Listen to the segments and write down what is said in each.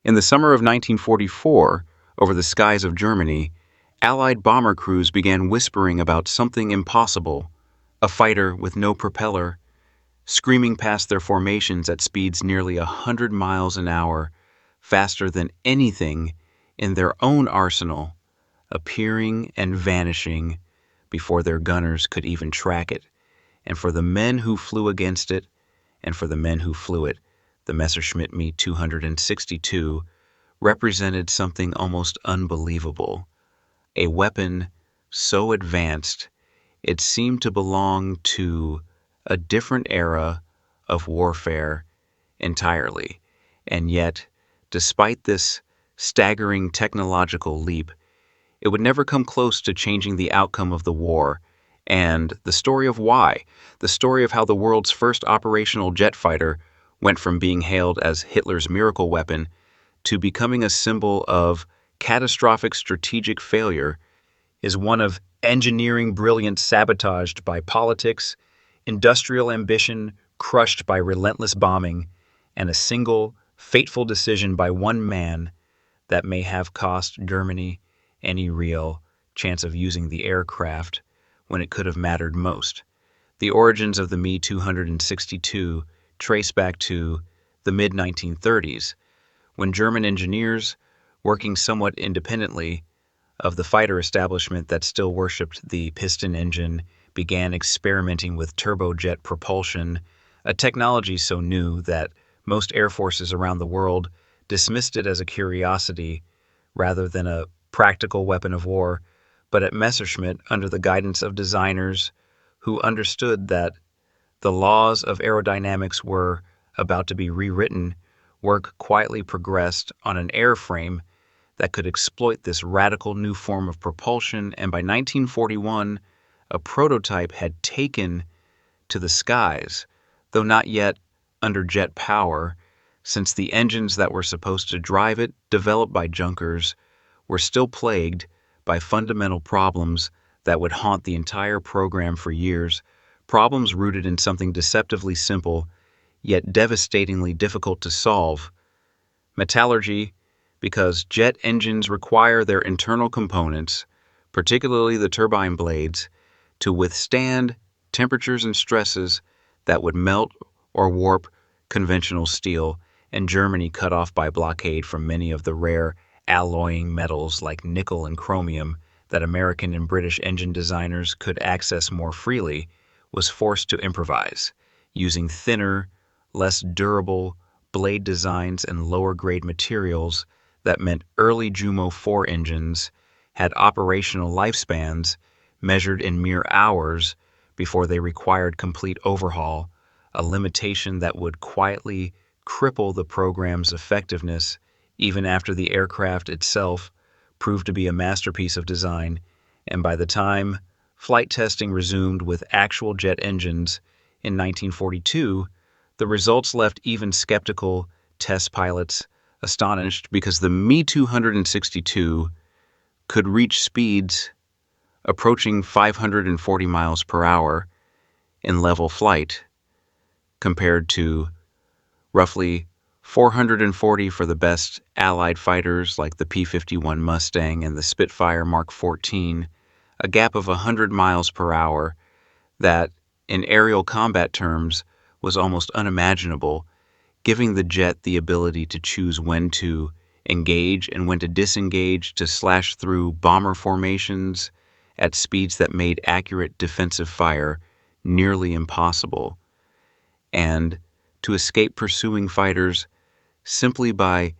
In the summer of 1944, over the skies of Germany, Allied bomber crews began whispering about something impossible, a fighter with no propeller, screaming past their formations at speeds nearly 100 miles an hour, faster than anything in their own arsenal, appearing and vanishing before their gunners could even track it. And for the men who flew against it, and for the men who flew it, the Messerschmitt Me 262 represented something almost unbelievable, a weapon so advanced it seemed to belong to a different era of warfare entirely. And yet, despite this staggering technological leap, it would never come close to changing the outcome of the war. And the story of why, the story of how the world's first operational jet fighter went from being hailed as Hitler's miracle weapon to becoming a symbol of catastrophic strategic failure, is one of engineering brilliance sabotaged by politics, industrial ambition crushed by relentless bombing, and a single, fateful decision by one man that may have cost Germany any real chance of using the aircraft when it could have mattered most. The origins of the Me 262 trace back to the mid-1930s, when German engineers, working somewhat independently of the fighter establishment that still worshipped the piston engine, began experimenting with turbojet propulsion, a technology so new that most air forces around the world dismissed it as a curiosity rather than a practical weapon of war. But at Messerschmitt, under the guidance of designers who understood that the laws of aerodynamics were about to be rewritten, work quietly progressed on an airframe that could exploit this radical new form of propulsion, and by 1941, a prototype had taken to the skies, though not yet under jet power, since the engines that were supposed to drive it, developed by Junkers, were still plagued by fundamental problems that would haunt the entire program for years, problems rooted in something deceptively simple, yet devastatingly difficult to solve: metallurgy, because jet engines require their internal components, particularly the turbine blades, to withstand temperatures and stresses that would melt or warp conventional steel, and Germany, cut off by blockade from many of the rare alloying metals like nickel and chromium that American and British engine designers could access more freely, was forced to improvise, using thinner, less durable blade designs and lower-grade materials. That meant early Jumo 4 engines had operational lifespans measured in mere hours before they required complete overhaul, a limitation that would quietly cripple the program's effectiveness even after the aircraft itself proved to be a masterpiece of design. And by the time flight testing resumed with actual jet engines in 1942, the results left even skeptical test pilots astonished, because the Me 262 could reach speeds approaching 540 miles per hour in level flight, compared to roughly 440 for the best Allied fighters like the P-51 Mustang and the Spitfire Mark 14, a gap of 100 miles per hour that, in aerial combat terms, was almost unimaginable, giving the jet the ability to choose when to engage and when to disengage, to slash through bomber formations at speeds that made accurate defensive fire nearly impossible, and to escape pursuing fighters simply by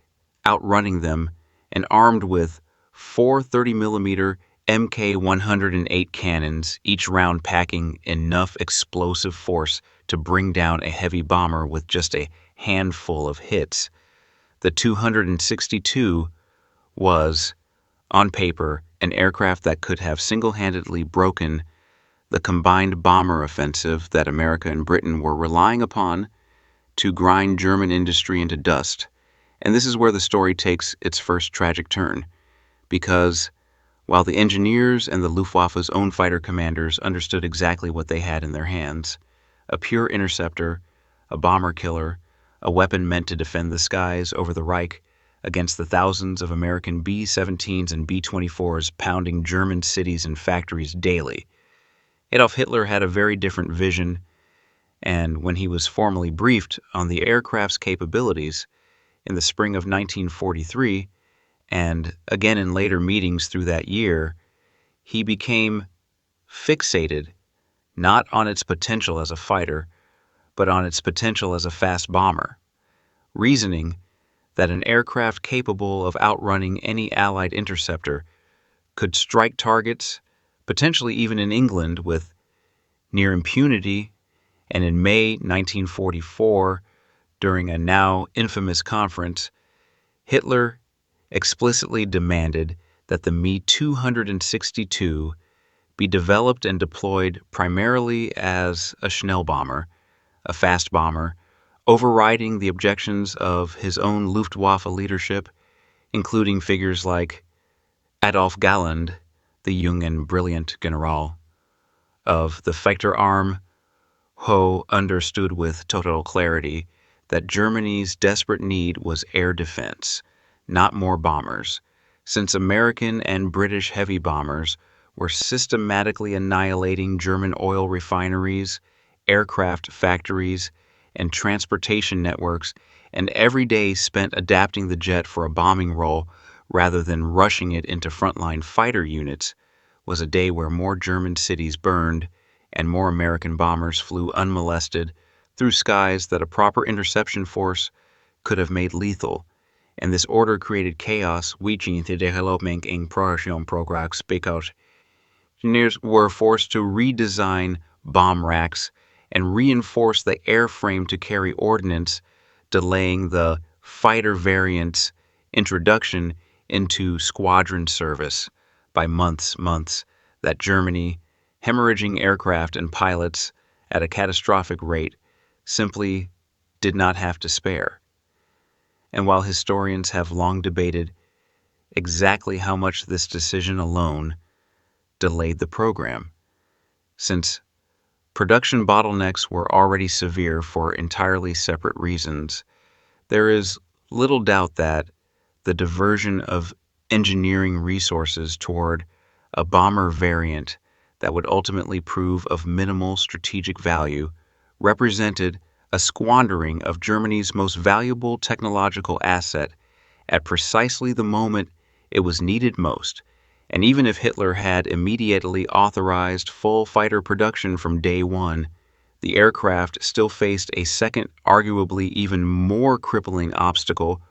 outrunning them, and armed with four 30mm Mk-108 cannons, each round packing enough explosive force to bring down a heavy bomber with just a handful of hits. The 262 was, on paper, an aircraft that could have single-handedly broken the combined bomber offensive that America and Britain were relying upon to grind German industry into dust. And this is where the story takes its first tragic turn, because while the engineers and the Luftwaffe's own fighter commanders understood exactly what they had in their hands, a pure interceptor, a bomber killer, a weapon meant to defend the skies over the Reich, against the thousands of American B-17s and B-24s pounding German cities and factories daily. Adolf Hitler had a very different vision, and when he was formally briefed on the aircraft's capabilities in the spring of 1943, and again in later meetings through that year, he became fixated not on its potential as a fighter, but on its potential as a fast bomber, reasoning that an aircraft capable of outrunning any Allied interceptor could strike targets, potentially even in England, with near impunity. And in May 1944, during a now infamous conference, Hitler explicitly demanded that the Me-262 be developed and deployed primarily as a Schnellbomber, a fast bomber, overriding the objections of his own Luftwaffe leadership, including figures like Adolf Galland, the young and brilliant general of the fighter arm, who understood with total clarity that Germany's desperate need was air defense, not more bombers, since American and British heavy bombers were systematically annihilating German oil refineries, aircraft factories, and transportation networks, and every day spent adapting the jet for a bombing role rather than rushing it into frontline fighter units was a day where more German cities burned and more American bombers flew unmolested through skies that a proper interception force could have made lethal. And this order created chaos, reaching the development in production programs because engineers were forced to redesign bomb racks and reinforce the airframe to carry ordnance, delaying the fighter variant's introduction into squadron service by months, that Germany, hemorrhaging aircraft and pilots at a catastrophic rate, simply did not have to spare. And while historians have long debated exactly how much this decision alone delayed the program, since production bottlenecks were already severe for entirely separate reasons, there is little doubt that the diversion of engineering resources toward a bomber variant that would ultimately prove of minimal strategic value represented a squandering of Germany's most valuable technological asset at precisely the moment it was needed most. And even if Hitler had immediately authorized full fighter production from day one, the aircraft still faced a second, arguably even more crippling obstacle,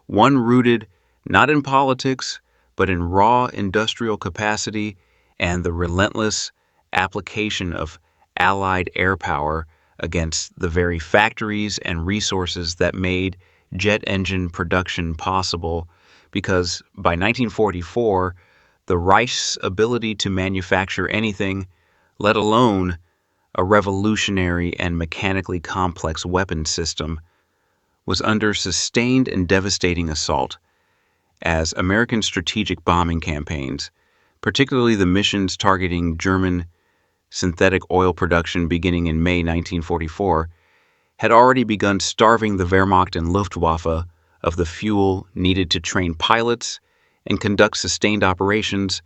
one rooted not in politics, but in raw industrial capacity and the relentless application of Allied air power against the very factories and resources that made jet engine production possible, because by 1944, the Reich's ability to manufacture anything, let alone a revolutionary and mechanically complex weapon system, was under sustained and devastating assault, as American strategic bombing campaigns, particularly the missions targeting German synthetic oil production beginning in May 1944, had already begun starving the Wehrmacht and Luftwaffe of the fuel needed to train pilots and conduct sustained operations,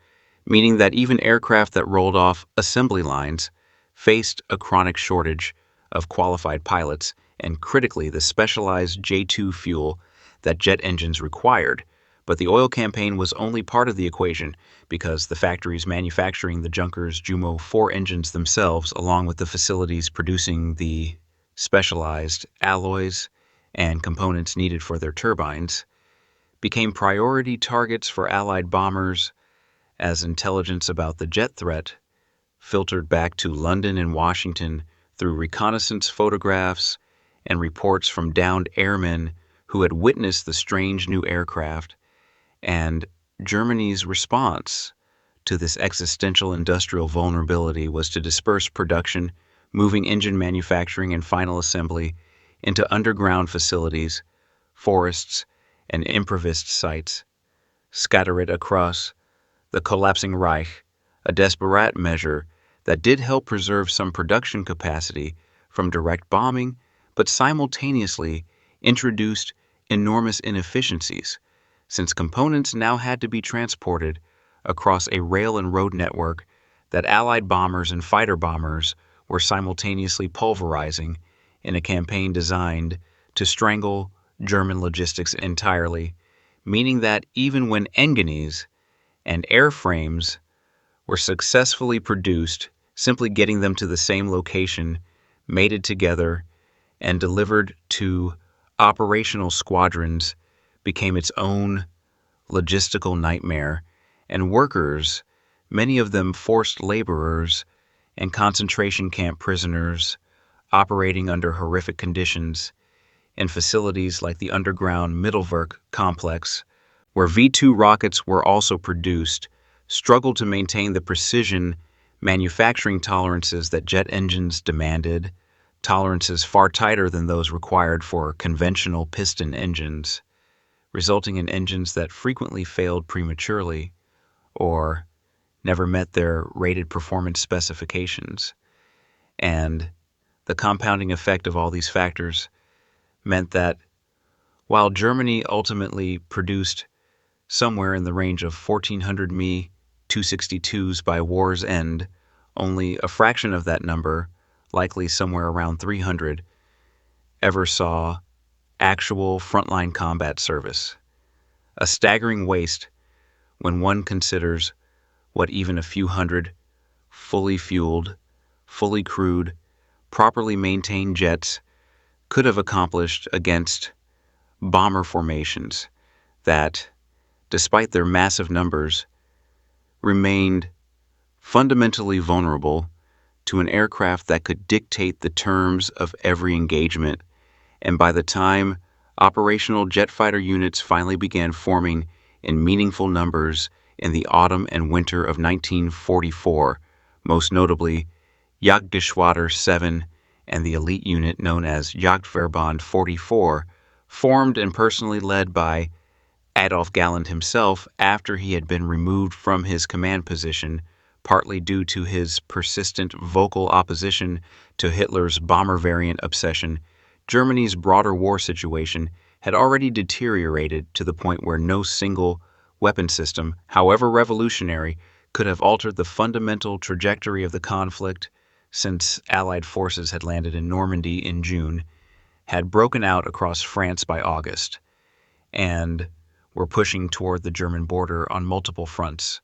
meaning that even aircraft that rolled off assembly lines faced a chronic shortage of qualified pilots and, critically, the specialized J2 fuel that jet engines required. But the oil campaign was only part of the equation, because the factories manufacturing the Junkers Jumo 4 engines themselves, along with the facilities producing the specialized alloys and components needed for their turbines, became priority targets for Allied bombers as intelligence about the jet threat filtered back to London and Washington through reconnaissance photographs and reports from downed airmen who had witnessed the strange new aircraft. And Germany's response to this existential industrial vulnerability was to disperse production, moving engine manufacturing and final assembly into underground facilities, forests, and improvised sites, scatter it across the collapsing Reich, a desperate measure that did help preserve some production capacity from direct bombing, but simultaneously introduced enormous inefficiencies, since components now had to be transported across a rail and road network that Allied bombers and fighter bombers were simultaneously pulverizing in a campaign designed to strangle German logistics entirely, meaning that even when engines and airframes were successfully produced, simply getting them to the same location, mated together, and delivered to operational squadrons became its own logistical nightmare, and workers, many of them forced laborers and concentration camp prisoners, operating under horrific conditions in facilities like the underground Mittelwerk complex, where V-2 rockets were also produced, struggled to maintain the precision manufacturing tolerances that jet engines demanded, tolerances far tighter than those required for conventional piston engines, resulting in engines that frequently failed prematurely or never met their rated performance specifications. And the compounding effect of all these factors meant that while Germany ultimately produced somewhere in the range of 1,400 Me 262s by war's end, only a fraction of that number, likely somewhere around 300, ever saw actual frontline combat service. A staggering waste when one considers what even a few hundred fully fueled, fully crewed, properly maintained jets could have accomplished against bomber formations that, despite their massive numbers, remained fundamentally vulnerable to an aircraft that could dictate the terms of every engagement. And by the time operational jet fighter units finally began forming in meaningful numbers in the autumn and winter of 1944, most notably Jagdgeschwader 7 and the elite unit known as Jagdverband 44, formed and personally led by Adolf Galland himself after he had been removed from his command position, partly due to his persistent vocal opposition to Hitler's bomber variant obsession. Germany's broader war situation had already deteriorated to the point where no single weapon system, however revolutionary, could have altered the fundamental trajectory of the conflict since Allied forces had landed in Normandy in June, had broken out across France by August, and were pushing toward the German border on multiple fronts.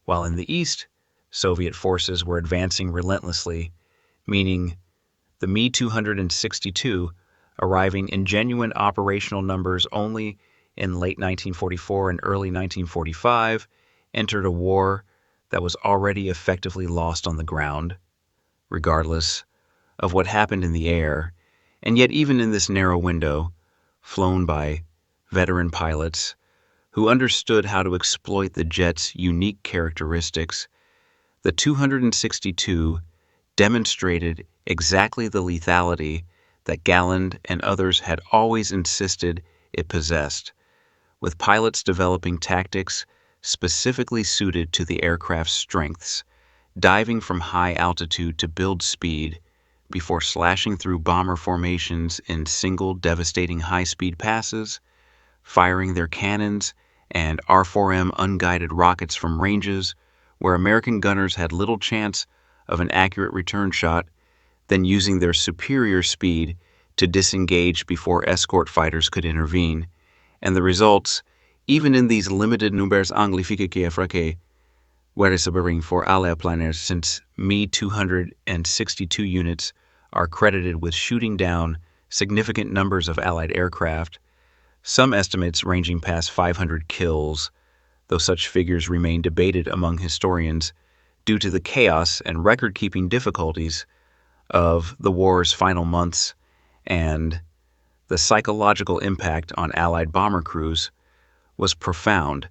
While in the east, Soviet forces were advancing relentlessly, meaning the Me 262, arriving in genuine operational numbers only in late 1944 and early 1945, entered a war that was already effectively lost on the ground, regardless of what happened in the air. And yet even in this narrow window, flown by veteran pilots who understood how to exploit the jet's unique characteristics, the 262 demonstrated exactly the lethality that Galland and others had always insisted it possessed, with pilots developing tactics specifically suited to the aircraft's strengths, diving from high altitude to build speed before slashing through bomber formations in single devastating high-speed passes, firing their cannons and R4M unguided rockets from ranges where American gunners had little chance of an accurate return shot, then using their superior speed to disengage before escort fighters could intervene. And the results, even in these limited numbers anglifique frappe, were sobering for alle planners, since Me 262 units are credited with shooting down significant numbers of Allied aircraft, some estimates ranging past 500 kills, though such figures remain debated among historians due to the chaos and record-keeping difficulties of the war's final months and the psychological impact on Allied bomber crews was profound,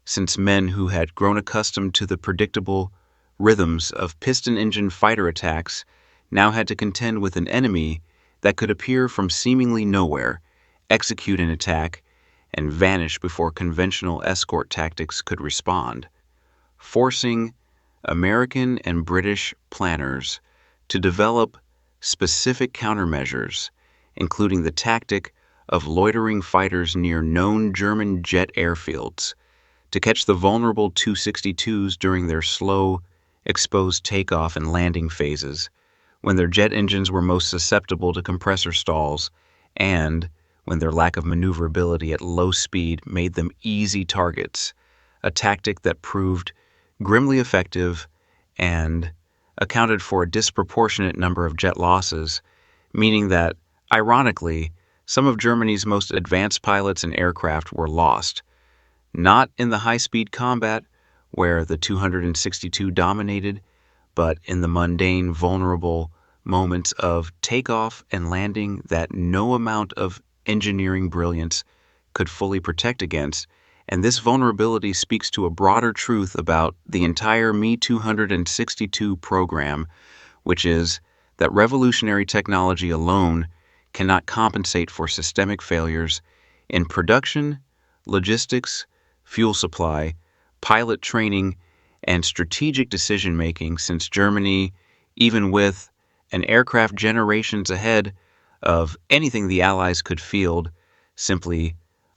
since men who had grown accustomed to the predictable rhythms of piston-engine fighter attacks now had to contend with an enemy that could appear from seemingly nowhere, execute an attack, and vanish before conventional escort tactics could respond, forcing American and British planners to develop specific countermeasures, including the tactic of loitering fighters near known German jet airfields to catch the vulnerable Tu-62s during their slow, exposed takeoff and landing phases, when their jet engines were most susceptible to compressor stalls, and when their lack of maneuverability at low speed made them easy targets, a tactic that proved grimly effective and accounted for a disproportionate number of jet losses, meaning that, ironically, some of Germany's most advanced pilots and aircraft were lost, not in the high-speed combat where the 262 dominated, but in the mundane, vulnerable moments of takeoff and landing that no amount of engineering brilliance could fully protect against. And this vulnerability speaks to a broader truth about the entire Me 262 program, which is that revolutionary technology alone cannot compensate for systemic failures in production, logistics, fuel supply, pilot training, and strategic decision-making, since Germany, even with an aircraft generations ahead of anything the Allies could field, simply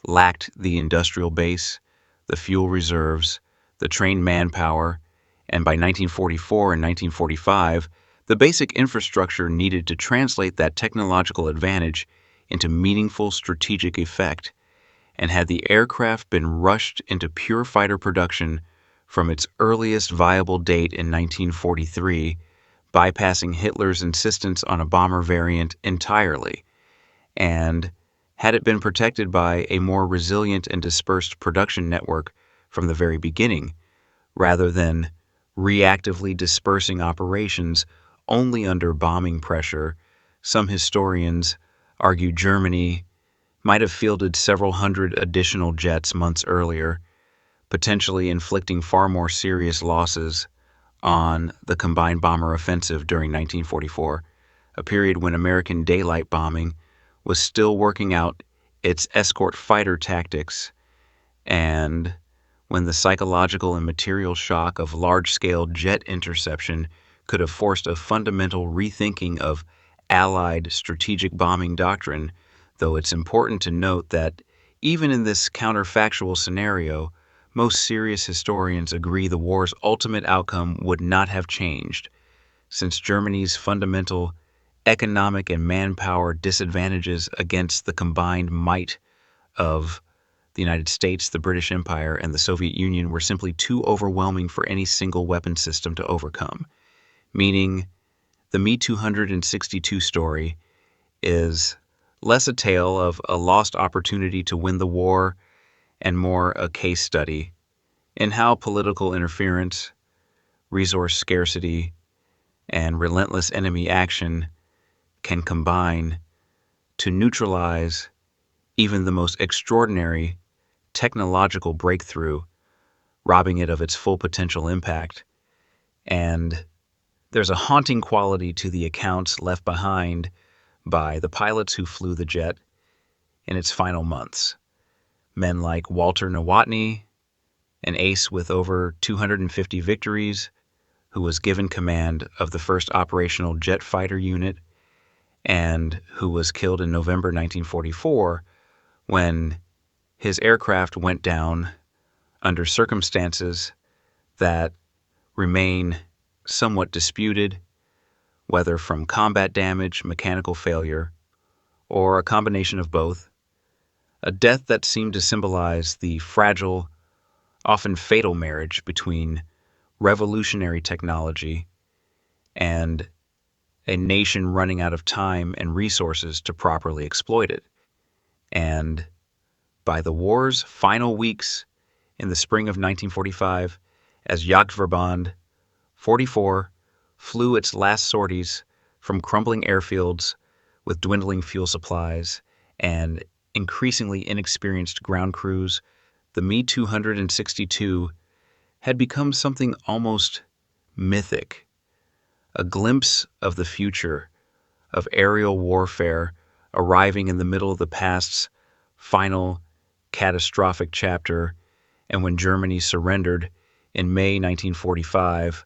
lacked the industrial base, the fuel reserves, the trained manpower, and by 1944 and 1945, the basic infrastructure needed to translate that technological advantage into meaningful strategic effect. And had the aircraft been rushed into pure fighter production from its earliest viable date in 1943, bypassing Hitler's insistence on a bomber variant entirely, and had it been protected by a more resilient and dispersed production network from the very beginning, rather than reactively dispersing operations only under bombing pressure, some historians argue Germany might have fielded several hundred additional jets months earlier, potentially inflicting far more serious losses on the combined bomber offensive during 1944, a period when American daylight bombing was still working out its escort fighter tactics, and when the psychological and material shock of large-scale jet interception could have forced a fundamental rethinking of Allied strategic bombing doctrine, though it's important to note that even in this counterfactual scenario, most serious historians agree the war's ultimate outcome would not have changed, since Germany's fundamental economic and manpower disadvantages against the combined might of the United States, the British Empire, and the Soviet Union were simply too overwhelming for any single weapon system to overcome, meaning the Me 262 story is less a tale of a lost opportunity to win the war and more a case study in how political interference, resource scarcity, and relentless enemy action can combine to neutralize even the most extraordinary technological breakthrough, robbing it of its full potential impact. And there's a haunting quality to the accounts left behind by the pilots who flew the jet in its final months. Men like Walter Nowotny, an ace with over 250 victories, who was given command of the first operational jet fighter unit and who was killed in November 1944 when his aircraft went down under circumstances that remain somewhat disputed, whether from combat damage, mechanical failure, or a combination of both. A death that seemed to symbolize the fragile, often fatal marriage between revolutionary technology and a nation running out of time and resources to properly exploit it. And by the war's final weeks in the spring of 1945, as Jagdverband 44 flew its last sorties from crumbling airfields with dwindling fuel supplies and increasingly inexperienced ground crews, the Me 262 had become something almost mythic, a glimpse of the future of aerial warfare arriving in the middle of the past's final catastrophic chapter. And when Germany surrendered in May 1945,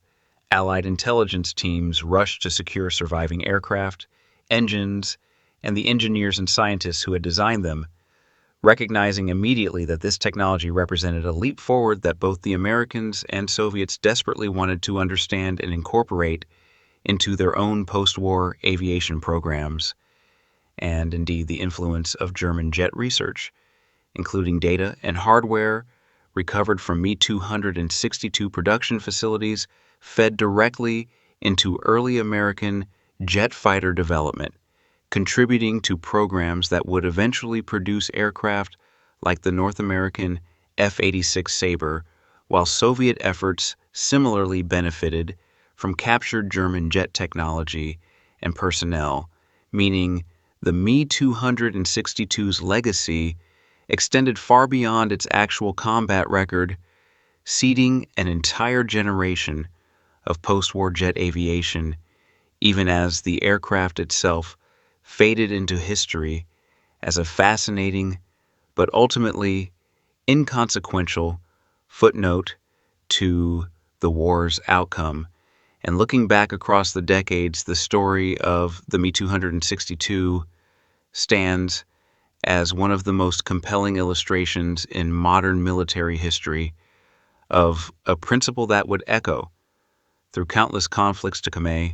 Allied intelligence teams rushed to secure surviving aircraft, engines, and the engineers and scientists who had designed them, recognizing immediately that this technology represented a leap forward that both the Americans and Soviets desperately wanted to understand and incorporate into their own post-war aviation programs, and indeed the influence of German jet research, including data and hardware recovered from Me-262 production facilities, fed directly into early American jet fighter development, contributing to programs that would eventually produce aircraft like the North American F-86 Sabre, while Soviet efforts similarly benefited from captured German jet technology and personnel, meaning the Me-262's legacy extended far beyond its actual combat record, seeding an entire generation of post-war jet aviation, even as the aircraft itself faded into history as a fascinating but ultimately inconsequential footnote to the war's outcome. And looking back across the decades, the story of the Me-262 stands as one of the most compelling illustrations in modern military history of a principle that would echo through countless conflicts to come,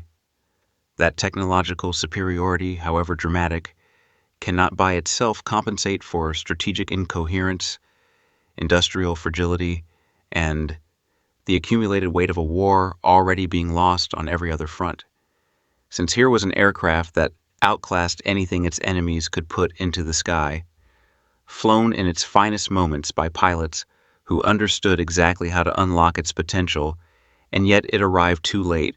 that technological superiority, however dramatic, cannot by itself compensate for strategic incoherence, industrial fragility, and the accumulated weight of a war already being lost on every other front. Since here was an aircraft that outclassed anything its enemies could put into the sky, flown in its finest moments by pilots who understood exactly how to unlock its potential, and yet it arrived too late,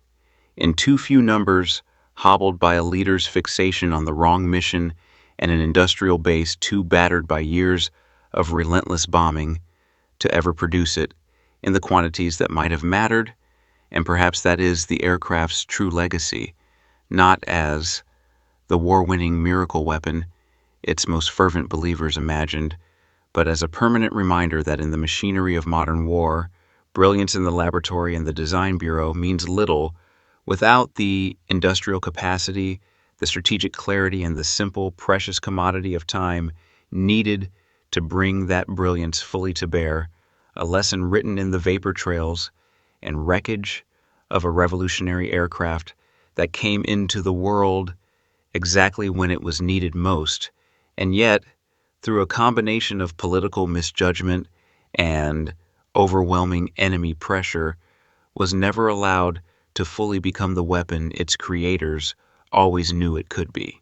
in too few numbers, hobbled by a leader's fixation on the wrong mission and an industrial base too battered by years of relentless bombing to ever produce it in the quantities that might have mattered, and perhaps that is the aircraft's true legacy, not as the war-winning miracle weapon its most fervent believers imagined, but as a permanent reminder that in the machinery of modern war, brilliance in the laboratory and the design bureau means little without the industrial capacity, the strategic clarity, and the simple, precious commodity of time needed to bring that brilliance fully to bear, a lesson written in the vapor trails and wreckage of a revolutionary aircraft that came into the world exactly when it was needed most, and yet, through a combination of political misjudgment and overwhelming enemy pressure, was never allowed to fully become the weapon its creators always knew it could be.